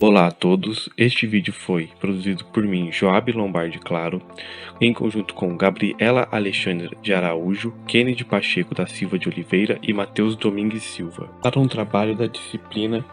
Olá a todos, este vídeo foi produzido por mim, Joab Lombardi Claro, em conjunto com Gabriela Alexandra de Araújo, Kennedy Pacheco da Silva de Oliveira e Matheus Domingues Silva, para um trabalho da disciplina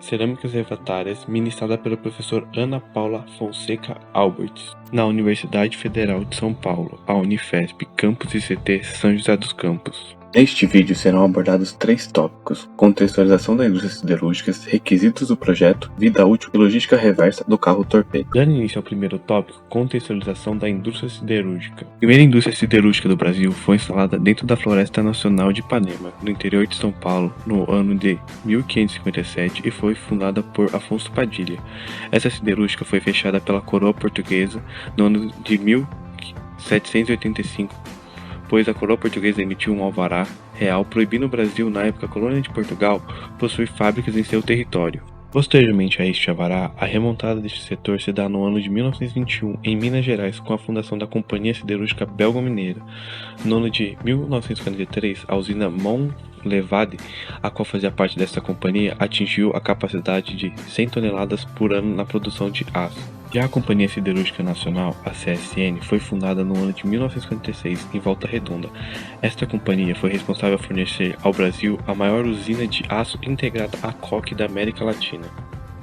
Cerâmicas Refratárias, ministrada pela professora Ana Paula Fonseca Alberts, na Universidade Federal de São Paulo, a Unifesp, Campus ICT São José dos Campos. Neste vídeo serão abordados 3 tópicos: contextualização da indústria siderúrgica, requisitos do projeto, vida útil e logística reversa do carro torpedo. Dando início ao primeiro tópico, contextualização da indústria siderúrgica. A primeira indústria siderúrgica do Brasil foi instalada dentro da Floresta Nacional de Ipanema, no interior de São Paulo, no ano de 1557 e foi fundada por Afonso Padilha. Essa siderúrgica foi fechada pela coroa portuguesa no ano de 1785, pois a coroa portuguesa emitiu um alvará real proibindo o Brasil, na época colônia de Portugal, possuir fábricas em seu território. Posteriormente a este alvará, a remontada deste setor se dá no ano de 1921 em Minas Gerais com a fundação da Companhia Siderúrgica Belga-Mineira. No ano de 1943, a usina Monlevade, a qual fazia parte desta companhia, atingiu a capacidade de 100 toneladas por ano na produção de aço. Já a Companhia Siderúrgica Nacional, a CSN, foi fundada no ano de 1956 em Volta Redonda. Esta companhia foi responsável por fornecer ao Brasil a maior usina de aço integrada a coque da América Latina.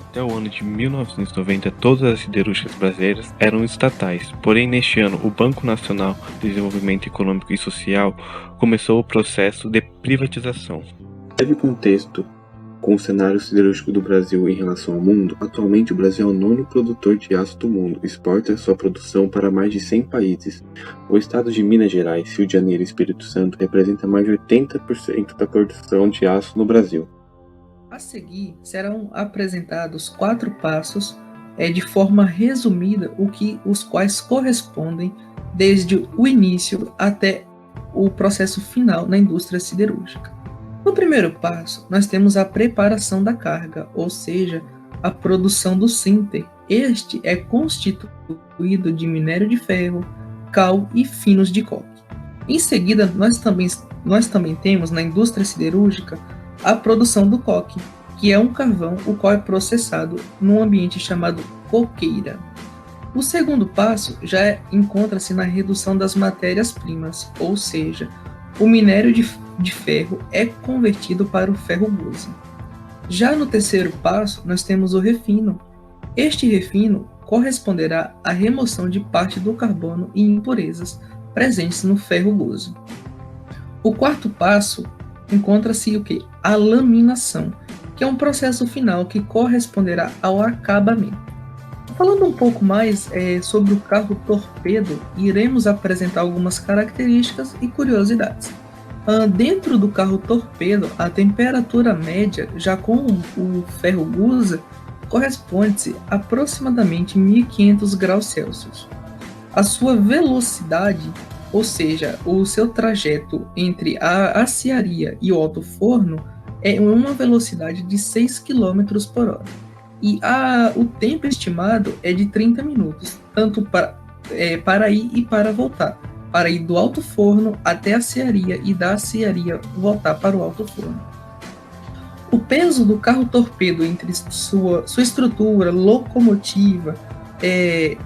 Até o ano de 1990, todas as siderúrgicas brasileiras eram estatais, porém neste ano o Banco Nacional de Desenvolvimento Econômico e Social começou o processo de privatização. Breve contexto. Com o cenário siderúrgico do Brasil em relação ao mundo, atualmente o Brasil é o 9º produtor de aço do mundo, exporta sua produção para mais de 100 países. O estado de Minas Gerais, Rio de Janeiro e Espírito Santo representa mais de 80% da produção de aço no Brasil. A seguir, serão apresentados 4 passos de forma resumida, os quais correspondem desde o início até o processo final na indústria siderúrgica. No primeiro passo, nós temos a preparação da carga, ou seja, a produção do sinter. Este é constituído de minério de ferro, cal e finos de coque. Em seguida, nós também temos na indústria siderúrgica a produção do coque, que é um carvão o qual é processado num ambiente chamado coqueira. O segundo passo já encontra-se na redução das matérias-primas, ou seja, o minério de ferro é convertido para o ferro-gusa. Já no terceiro passo, nós temos o refino. Este refino corresponderá à remoção de parte do carbono e impurezas presentes no ferro-gusa. O quarto passo encontra-se o quê? A laminação, que é um processo final que corresponderá ao acabamento. Falando um pouco mais sobre o carro torpedo, iremos apresentar algumas características e curiosidades. Dentro do carro torpedo, a temperatura média, já com o ferro-gusa, corresponde a aproximadamente 1500 graus Celsius. A sua velocidade, ou seja, o seu trajeto entre a aciaria e o alto-forno, é uma velocidade de 6 km por hora. E o tempo estimado é de 30 minutos, tanto para ir e para voltar. Para ir do alto forno até a aciaria e da aciaria voltar para o alto forno. O peso do carro torpedo entre sua estrutura, locomotiva e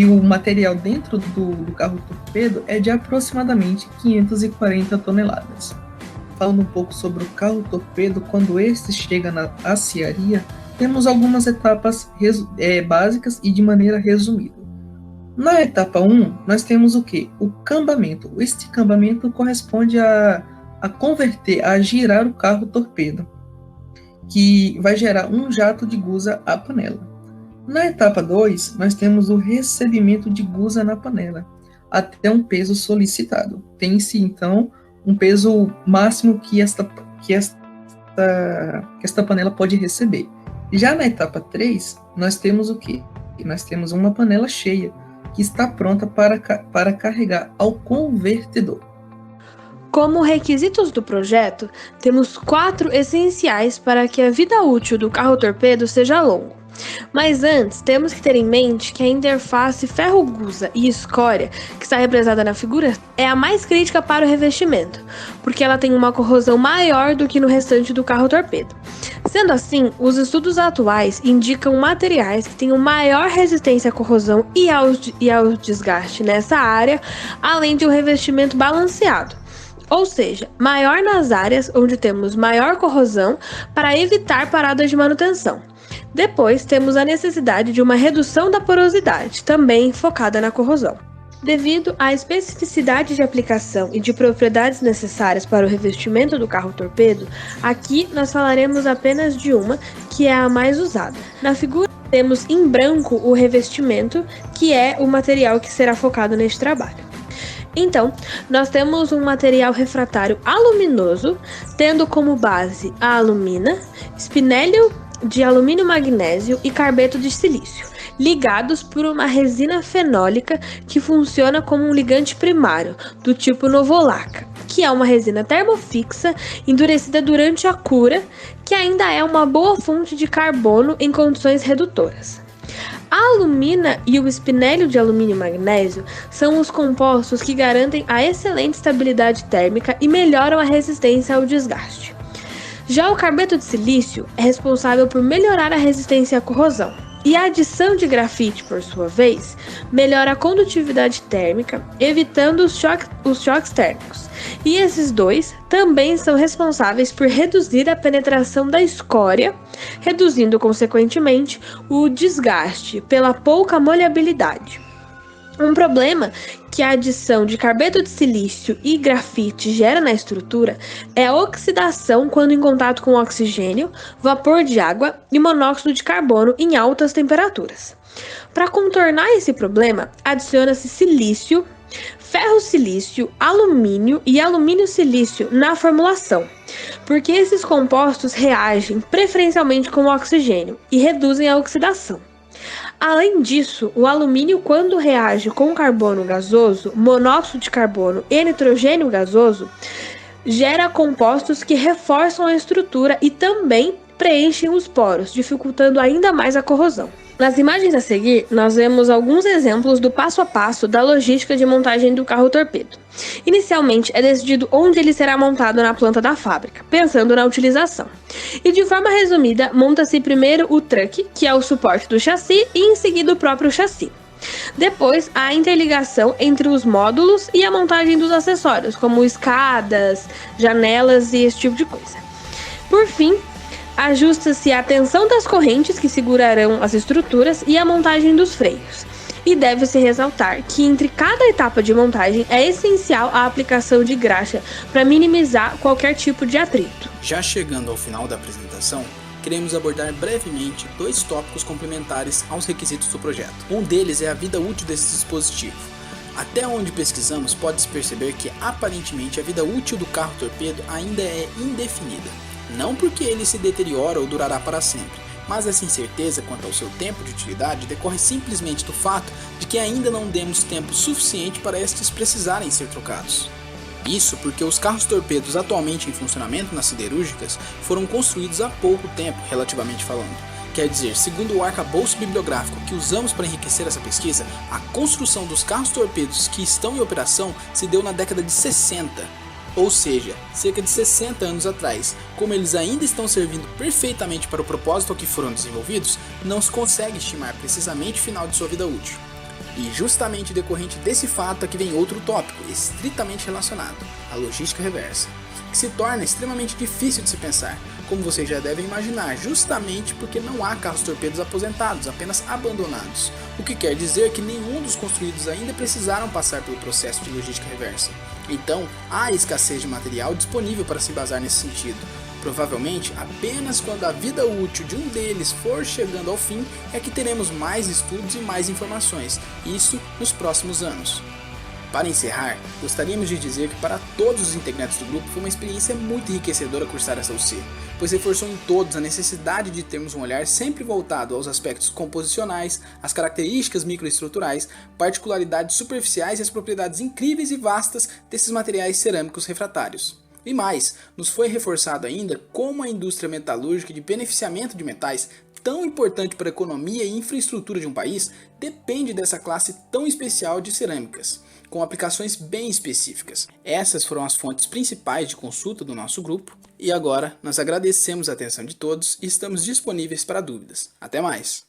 o material dentro do carro torpedo é de aproximadamente 540 toneladas. Falando um pouco sobre o carro torpedo, quando este chega na aciaria, temos algumas etapas básicas e de maneira resumida. Na etapa 1, nós temos o quê? O cambamento. Este cambamento corresponde a girar o carro torpedo, que vai gerar um jato de gusa à panela. Na etapa 2, nós temos o recebimento de gusa na panela, até um peso solicitado. Tem-se, então, um peso máximo que esta panela pode receber. Já na etapa 3, nós temos o quê? Nós temos uma panela cheia, que está pronta para carregar ao convertedor. Como requisitos do projeto, temos 4 essenciais para que a vida útil do carro torpedo seja longo. Mas antes, temos que ter em mente que a interface ferro-gusa e escória, que está representada na figura, é a mais crítica para o revestimento, porque ela tem uma corrosão maior do que no restante do carro-torpedo. Sendo assim, os estudos atuais indicam materiais que tenham maior resistência à corrosão e ao desgaste nessa área, além de um revestimento balanceado. Ou seja, maior nas áreas onde temos maior corrosão para evitar paradas de manutenção. Depois, temos a necessidade de uma redução da porosidade, também focada na corrosão. Devido à especificidade de aplicação e de propriedades necessárias para o revestimento do carro-torpedo, aqui nós falaremos apenas de uma, que é a mais usada. Na figura, temos em branco o revestimento, que é o material que será focado neste trabalho. Então, nós temos um material refratário aluminoso, tendo como base a alumina, espinélio de alumínio-magnésio e carbeto de silício, ligados por uma resina fenólica que funciona como um ligante primário, do tipo novolaca, que é uma resina termofixa endurecida durante a cura, que ainda é uma boa fonte de carbono em condições redutoras. A alumina e o espinélio de alumínio e magnésio são os compostos que garantem a excelente estabilidade térmica e melhoram a resistência ao desgaste. Já o carbeto de silício é responsável por melhorar a resistência à corrosão, e a adição de grafite, por sua vez, melhora a condutividade térmica, evitando os choques térmicos. E esses dois também são responsáveis por reduzir a penetração da escória, reduzindo, consequentemente, o desgaste pela pouca molhabilidade. Um problema que a adição de carbeto de silício e grafite gera na estrutura é a oxidação quando em contato com oxigênio, vapor de água e monóxido de carbono em altas temperaturas. Para contornar esse problema, adiciona-se silício, ferro-silício, alumínio e alumínio-silício na formulação, porque esses compostos reagem preferencialmente com o oxigênio e reduzem a oxidação. Além disso, o alumínio, quando reage com carbono gasoso, monóxido de carbono e nitrogênio gasoso, gera compostos que reforçam a estrutura e também preenchem os poros, dificultando ainda mais a corrosão. Nas imagens a seguir, nós vemos alguns exemplos do passo a passo da logística de montagem do carro-torpedo. Inicialmente, é decidido onde ele será montado na planta da fábrica, pensando na utilização. E de forma resumida, monta-se primeiro o truque, que é o suporte do chassi, e em seguida o próprio chassi. Depois, a interligação entre os módulos e a montagem dos acessórios, como escadas, janelas e esse tipo de coisa. Por fim, ajusta-se a tensão das correntes que segurarão as estruturas e a montagem dos freios. E deve-se ressaltar que entre cada etapa de montagem é essencial a aplicação de graxa para minimizar qualquer tipo de atrito. Já chegando ao final da apresentação, queremos abordar brevemente dois tópicos complementares aos requisitos do projeto. Um deles é a vida útil desse dispositivo. Até onde pesquisamos, pode-se perceber que aparentemente a vida útil do carro-torpedo ainda é indefinida. Não porque ele se deteriora ou durará para sempre, mas essa incerteza quanto ao seu tempo de utilidade decorre simplesmente do fato de que ainda não demos tempo suficiente para estes precisarem ser trocados. Isso porque os carros-torpedos atualmente em funcionamento nas siderúrgicas foram construídos há pouco tempo, relativamente falando. Quer dizer, segundo o arcabouço bibliográfico que usamos para enriquecer essa pesquisa, a construção dos carros-torpedos que estão em operação se deu na década de 60. Ou seja, cerca de 60 anos atrás. Como eles ainda estão servindo perfeitamente para o propósito ao que foram desenvolvidos, não se consegue estimar precisamente o final de sua vida útil. E justamente decorrente desse fato aqui vem outro tópico, estritamente relacionado, a logística reversa, que se torna extremamente difícil de se pensar, como vocês já devem imaginar, justamente porque não há carros-torpedos aposentados, apenas abandonados, o que quer dizer que nenhum dos construídos ainda precisaram passar pelo processo de logística reversa. Então, há escassez de material disponível para se embasar nesse sentido. Provavelmente, apenas quando a vida útil de um deles for chegando ao fim é que teremos mais estudos e mais informações, isso nos próximos anos. Para encerrar, gostaríamos de dizer que para todos os integrantes do grupo foi uma experiência muito enriquecedora cursar essa UC, pois reforçou em todos a necessidade de termos um olhar sempre voltado aos aspectos composicionais, às características microestruturais, particularidades superficiais e as propriedades incríveis e vastas desses materiais cerâmicos refratários. E mais, nos foi reforçado ainda como a indústria metalúrgica de beneficiamento de metais tão importante para a economia e infraestrutura de um país depende dessa classe tão especial de cerâmicas, com aplicações bem específicas. Essas foram as fontes principais de consulta do nosso grupo, e agora nós agradecemos a atenção de todos e estamos disponíveis para dúvidas. Até mais!